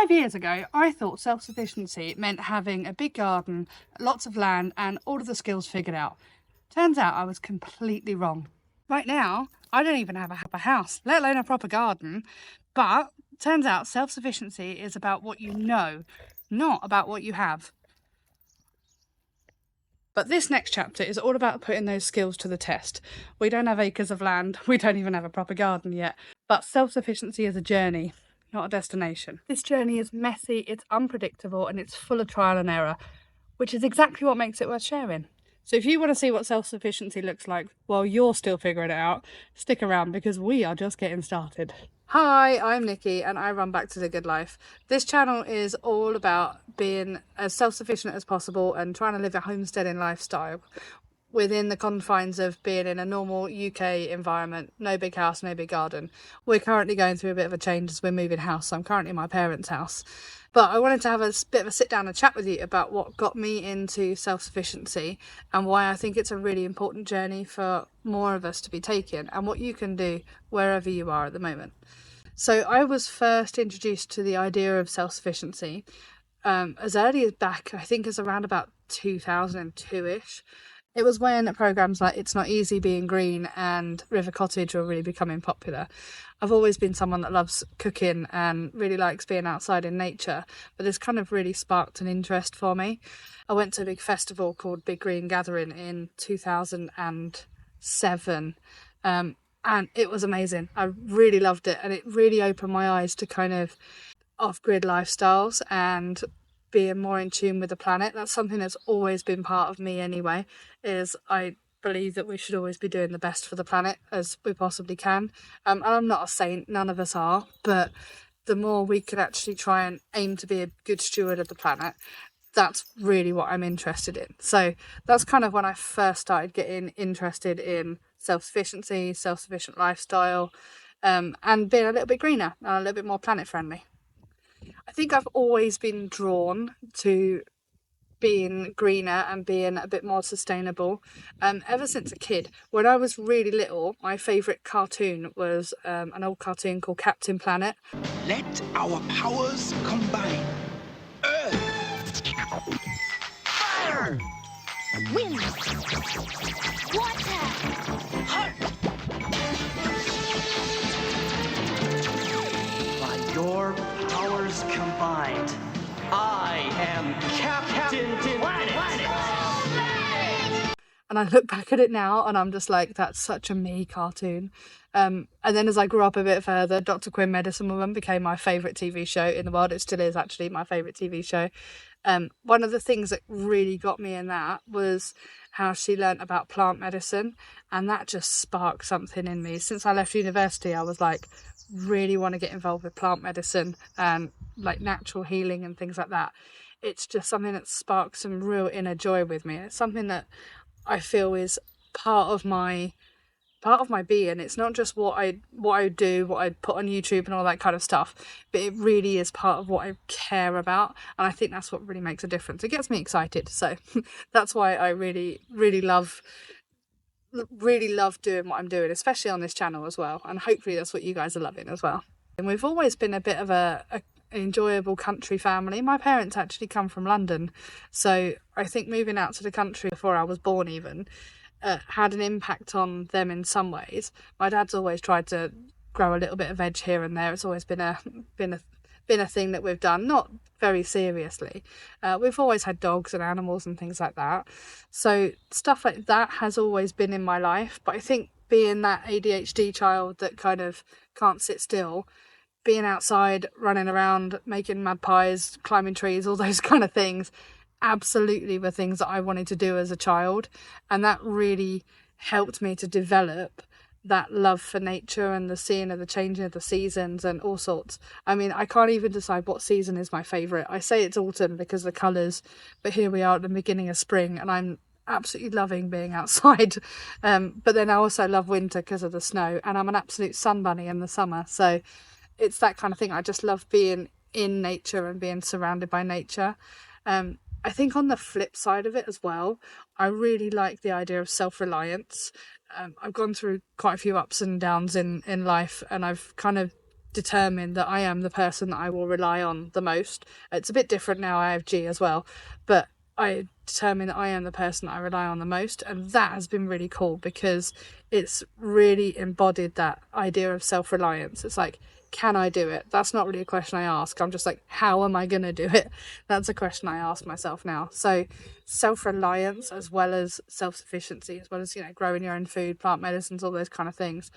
5 years ago, I thought self-sufficiency meant having a big garden, lots of land, and all of the skills figured out. Turns out I was completely wrong. Right now, I don't even have a house, let alone a proper garden. But turns out self-sufficiency is about what you know, not about what you have. But this next chapter is all about putting those skills to the test. We don't have acres of land, we don't even have a proper garden yet, but self-sufficiency is a journey, not a destination. This journey is messy, it's unpredictable, and it's full of trial and error, which is exactly what makes it worth sharing. So if you want to see what self-sufficiency looks like while you're still figuring it out, stick around because we are just getting started. Hi, I'm Nikki and I run Back to the Good Life. This channel is all about being as self-sufficient as possible and trying to live a homesteading lifestyle within the confines of being in a normal UK environment. No big house, no big garden. We're currently going through a bit of a change as we're moving house. So I'm currently in my parents' house. But I wanted to have a bit of a sit down and chat with you about what got me into self-sufficiency and why I think it's a really important journey for more of us to be taking and what you can do wherever you are at the moment. So I was first introduced to the idea of self-sufficiency as early as back, I think as around about 2002-ish. It was when programs like It's Not Easy Being Green and River Cottage were really becoming popular. I've always been someone that loves cooking and really likes being outside in nature, but this kind of really sparked an interest for me. I went to a big festival called Big Green Gathering in 2007, and it was amazing. I really loved it, and it really opened my eyes to kind of off-grid lifestyles and being more in tune with the planet. That's something that's always been part of me anyway, is I believe that we should always be doing the best for the planet as we possibly can. And I'm not a saint, none of us are, but the more we can actually try and aim to be a good steward of the planet, that's really what I'm interested in. So that's kind of when I first started getting interested in self-sufficiency, self-sufficient lifestyle, and being a little bit greener and a little bit more planet friendly. I think I've always been drawn to being greener and being a bit more sustainable ever since a kid. When I was really little, my favourite cartoon was an old cartoon called Captain Planet. Let our powers combine. Earth, fire, Wind, water, heart. By your powers combined, I am Captain Planet. And I look back at it now and I'm just like, that's such a me cartoon. And then as I grew up a bit further, Dr. Quinn Medicine Woman became my favourite TV show in the world. It still is actually my favourite TV show. One of the things that really got me in that was how she learnt about plant medicine, and that just sparked something in me. Since I left university, I was like, really want to get involved with plant medicine and like natural healing and things like that. It's just something that sparks some real inner joy with me. It's something that I feel is part of my being. It's not just what I do, what I put on YouTube and all that kind of stuff, but it really is part of what I care about, and I think that's what really makes a difference. It gets me excited, so that's why I really love doing what I'm doing, especially on this channel as well, and hopefully that's what you guys are loving as well. And we've always been a bit of an enjoyable country family. My parents actually come from London, so I think moving out to the country before I was born even had an impact on them in some ways. My dad's always tried to grow a little bit of veg here and there. It's always been a thing that we've done, not very seriously. We've always had dogs and animals and things like that, so stuff like that has always been in my life. But I think being that ADHD child that kind of can't sit still, being outside, running around, making mud pies, climbing trees, all those kind of things, absolutely were things that I wanted to do as a child, and that really helped me to develop that love for nature and the seeing of the changing of the seasons and all sorts. I mean, I can't even decide what season is my favourite. I say it's autumn because of the colours, but here we are at the beginning of spring and I'm absolutely loving being outside. But then I also love winter because of the snow, and I'm an absolute sun bunny in the summer. So it's that kind of thing. I just love being in nature and being surrounded by nature. I think on the flip side of it as well, I really like the idea of self-reliance. I've gone through quite a few ups and downs in life, and I've kind of determine that I am the person that I will rely on the most. It's a bit different now, I have G as well, but I determine that I am the person that I rely on the most, and that has been really cool because it's really embodied that idea of self-reliance. It's like, can I do it? That's not really a question I ask. I'm just like, how am I going to do it? That's a question I ask myself now. So self-reliance, as well as self-sufficiency, as well as, growing your own food, plant medicines, all those kind of things,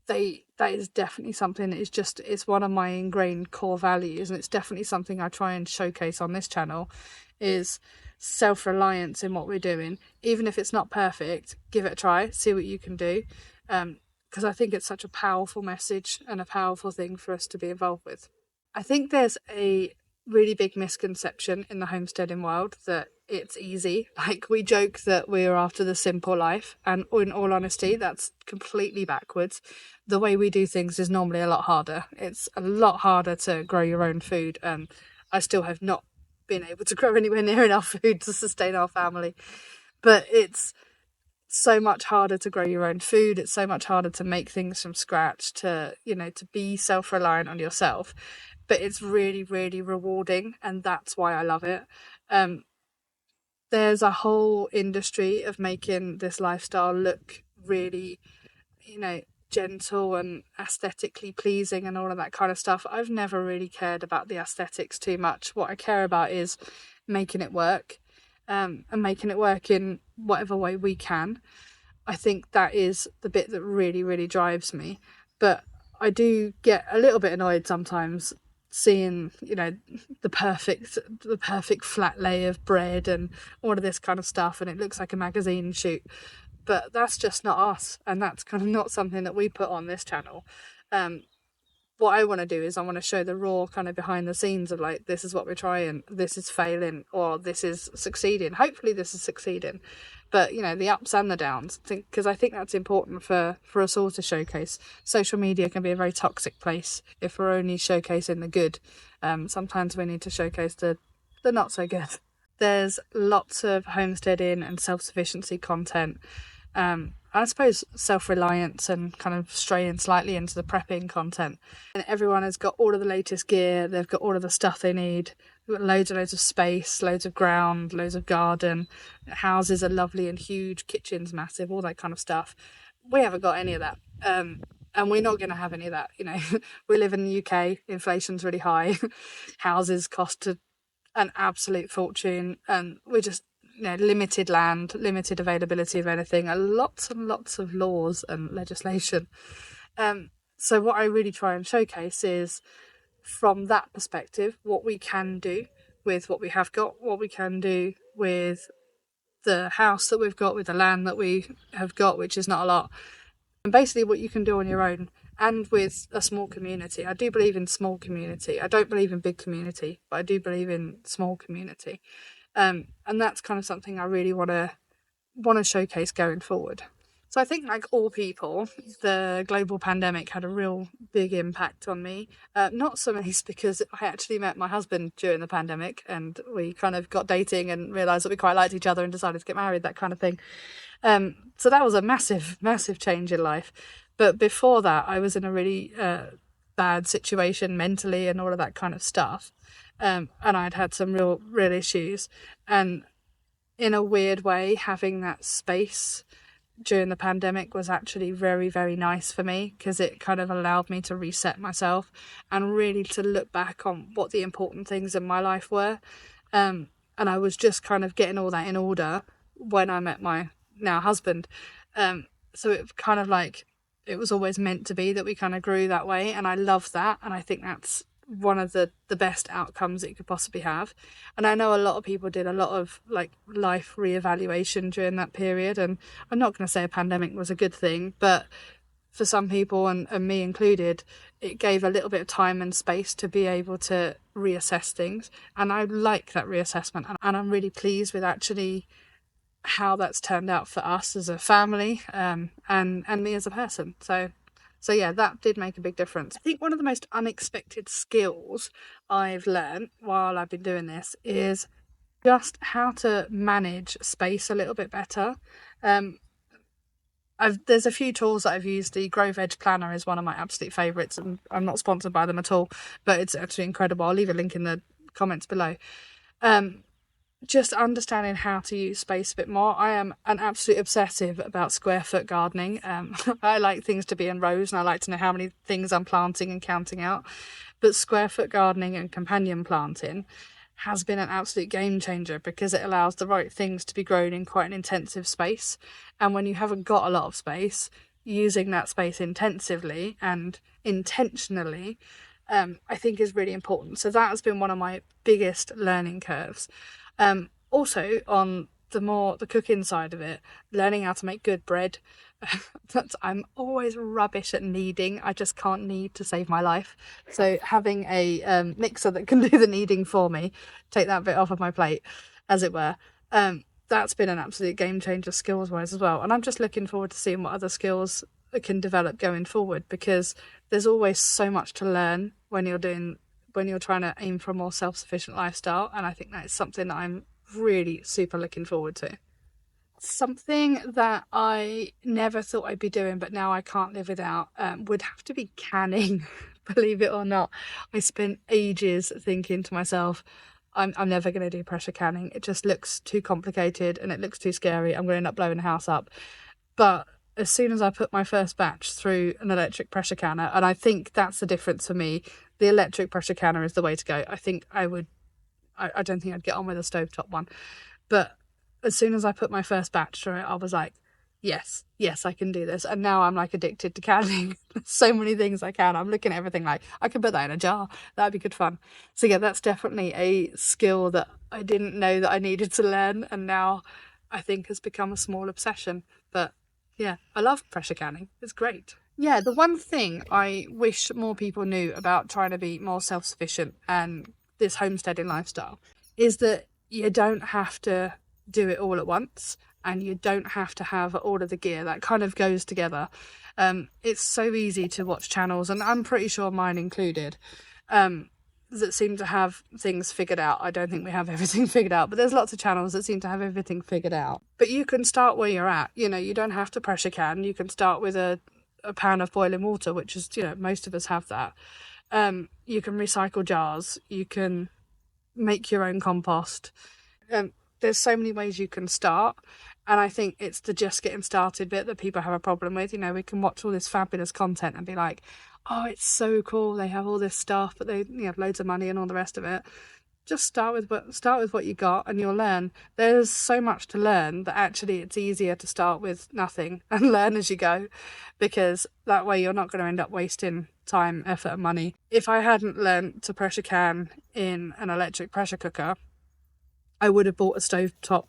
that is definitely something that is just, it's one of my ingrained core values, and it's definitely something I try and showcase on this channel, is self-reliance in what we're doing. Even if it's not perfect, give it a try, see what you can do, because I think it's such a powerful message and a powerful thing for us to be involved with. I think there's a really big misconception in the homesteading world that it's easy. Like, we joke that we're after the simple life, and in all honesty, that's completely backwards. The way we do things is normally a lot harder. It's a lot harder to grow your own food, and I still have not been able to grow anywhere near enough food to sustain our family. But it's so much harder to grow your own food. It's so much harder to make things from scratch, to be self-reliant on yourself. But it's really, really rewarding, and that's why I love it. There's a whole industry of making this lifestyle look really, gentle and aesthetically pleasing and all of that kind of stuff. I've never really cared about the aesthetics too much. What I care about is making it work, and making it work in whatever way we can. I think that is the bit that really, really drives me. But I do get a little bit annoyed sometimes seeing, the perfect flat lay of bread and all of this kind of stuff, and it looks like a magazine shoot. But that's just not us, and that's kind of not something that we put on this channel. What I want to do is I want to show the raw kind of behind the scenes of, like, this is what we're trying, this is failing, or this is succeeding. Hopefully this is succeeding. But, the ups and the downs, because I think that's important for us all to showcase. Social media can be a very toxic place if we're only showcasing the good. Sometimes we need to showcase the not so good. There's lots of homesteading and self-sufficiency content. I suppose self-reliance and kind of straying slightly into the prepping content. And everyone has got all of the latest gear, they've got all of the stuff they need, they've got loads and loads of space, loads of ground, loads of garden, houses are lovely and huge, kitchens massive, all that kind of stuff. We haven't got any of that. And we're not going to have any of that. We live in the UK, inflation's really high, houses cost an absolute fortune, and we're just, limited land, limited availability of anything, and lots of laws and legislation. So what I really try and showcase is, from that perspective, what we can do with what we have got, what we can do with the house that we've got, with the land that we have got, which is not a lot, and basically what you can do on your own and with a small community. I do believe in small community. I don't believe in big community, but I do believe in small community. And that's kind of something I really want to showcase going forward. So I think, like all people, the global pandemic had a real big impact on me. Not so least because I actually met my husband during the pandemic, and we kind of got dating and realised that we quite liked each other and decided to get married, that kind of thing. So that was a massive, massive change in life. But before that, I was in a really bad situation mentally and all of that kind of stuff. And I'd had some real issues. And in a weird way, having that space during the pandemic was actually very, very nice for me, because it kind of allowed me to reset myself and really to look back on what the important things in my life were. And I was just kind of getting all that in order when I met my now husband. So it kind of like, it was always meant to be that we kind of grew that way, and I love that, and I think that's one of the best outcomes that you could possibly have. And I know a lot of people did a lot of like life reevaluation during that period, and I'm not going to say a pandemic was a good thing, but for some people, and me included, it gave a little bit of time and space to be able to reassess things, and I like that reassessment, and I'm really pleased with actually how that's turned out for us as a family, and me as a person. So yeah, that did make a big difference. I think one of the most unexpected skills I've learned while I've been doing this is just how to manage space a little bit better. there's a few tools that I've used. The Grove Edge Planner is one of my absolute favourites, and I'm not sponsored by them at all, but it's actually incredible. I'll leave a link in the comments below. Just understanding how to use space a bit more. I am an absolute obsessive about square foot gardening. I like things to be in rows, and I like to know how many things I'm planting and counting out. But square foot gardening and companion planting has been an absolute game changer, because it allows the right things to be grown in quite an intensive space. And when you haven't got a lot of space, using that space intensively and intentionally, I think is really important. So that has been one of my biggest learning curves. Also on the cooking side of it, learning how to make good bread. I'm always rubbish at kneading. I just can't knead to save my life. So having a mixer that can do the kneading for me, take that bit off of my plate, as it were, that's been an absolute game changer skills wise as well. And I'm just looking forward to seeing what other skills I can develop going forward, because there's always so much to learn when you're trying to aim for a more self-sufficient lifestyle. And I think that is something that I'm really super looking forward to. Something that I never thought I'd be doing, but now I can't live without, would have to be canning. Believe it or not, I spent ages thinking to myself, I'm never going to do pressure canning. It just looks too complicated and it looks too scary. I'm going to end up blowing the house up. But as soon as I put my first batch through an electric pressure canner, and I think that's the difference for me, the electric pressure canner is the way to go. I think I don't think I'd get on with a stovetop one. But as soon as I put my first batch through it, I was like, yes, I can do this. And now I'm like addicted to canning. So many things I can. I'm looking at everything like, I could put that in a jar. That'd be good fun. So yeah, that's definitely a skill that I didn't know that I needed to learn, and now I think has become a small obsession. But yeah, I love pressure canning. It's great. Yeah, the one thing I wish more people knew about trying to be more self-sufficient and this homesteading lifestyle is that you don't have to do it all at once, and you don't have to have all of the gear. That kind of goes together. It's so easy to watch channels, and I'm pretty sure mine included, that seem to have things figured out. I don't think we have everything figured out, but there's lots of channels that seem to have everything figured out. But you can start where you're at. You don't have to pressure can. You can start with a pan of boiling water, which is, most of us have that. You can recycle jars. You can make your own compost. There's so many ways you can start, and I think it's the just getting started bit that people have a problem with. We can watch all this fabulous content and be like, oh, it's so cool, they have all this stuff, but they have loads of money and all the rest of it. Just start with what you got, and you'll learn. There's so much to learn that actually it's easier to start with nothing and learn as you go, because that way you're not going to end up wasting time, effort and money. If I hadn't learned to pressure can in an electric pressure cooker, I would have bought a stovetop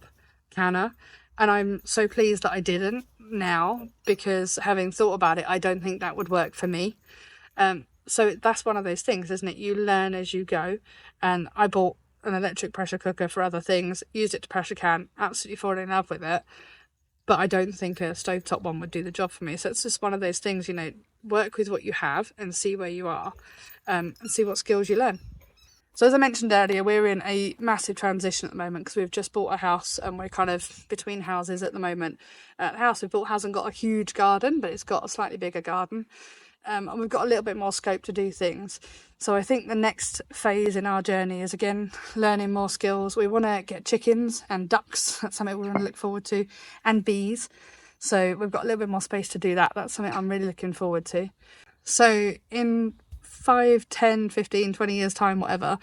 canner, and I'm so pleased that I didn't now, because having thought about it, I don't think that would work for me. So that's one of those things, isn't it? You learn as you go, and I bought an electric pressure cooker for other things, used it to pressure can, absolutely fallen in love with it, but I don't think a stovetop one would do the job for me. So it's just one of those things, work with what you have and see where you are, and see what skills you learn. So as I mentioned earlier, we're in a massive transition at the moment, because we've just bought a house and we're kind of between houses at the moment. The house we've bought hasn't got a huge garden, but it's got a slightly bigger garden. And we've got a little bit more scope to do things. So I think the next phase in our journey is, again, learning more skills. We want to get chickens and ducks. That's something we want to look forward to. And bees. So we've got a little bit more space to do that. That's something I'm really looking forward to. So in 5, 10, 15, 20 years time, whatever,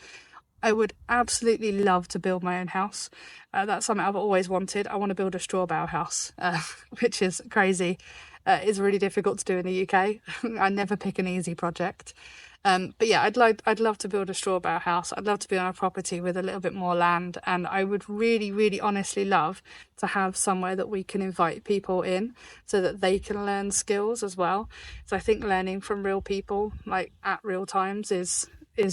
I would absolutely love to build my own house. That's something I've always wanted. I want to build a straw bale house, which is crazy. It's really difficult to do in the UK. I never pick an easy project. But yeah, I'd love to build a straw bale house. I'd love to be on a property with a little bit more land, and I would really, really honestly love to have somewhere that we can invite people in so that they can learn skills as well. So I think learning from real people, like at real times, is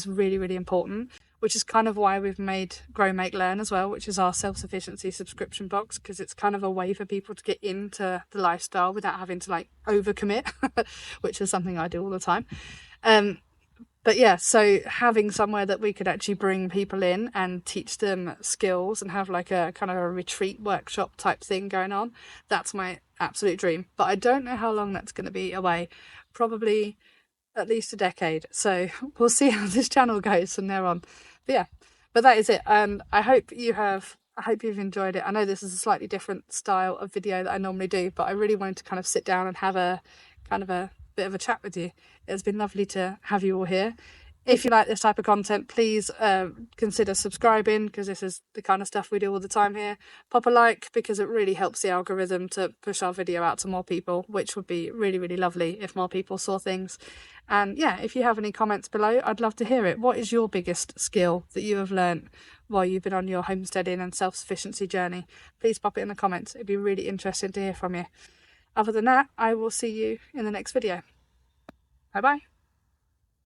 really, really important, which is kind of why we've made Grow, Make, Learn as well, which is our self-sufficiency subscription box, because it's kind of a way for people to get into the lifestyle without having to overcommit, which is something I do all the time. But yeah, so having somewhere that we could actually bring people in and teach them skills and have like a kind of a retreat workshop type thing going on, that's my absolute dream. But I don't know how long that's going to be away. Probably at least a decade. So we'll see how this channel goes from there on. But yeah, but that is it. And I hope you've enjoyed it. I know this is a slightly different style of video that I normally do, but I really wanted to kind of sit down and have a kind of a bit of a chat with you. It's been lovely to have you all here. If you like this type of content, please consider subscribing, because this is the kind of stuff we do all the time here. Pop a like, because it really helps the algorithm to push our video out to more people, which would be really, really lovely if more people saw things. And yeah, if you have any comments below, I'd love to hear it. What is your biggest skill that you have learnt while you've been on your homesteading and self-sufficiency journey? Please pop it in the comments. It'd be really interesting to hear from you. Other than that, I will see you in the next video. Bye bye.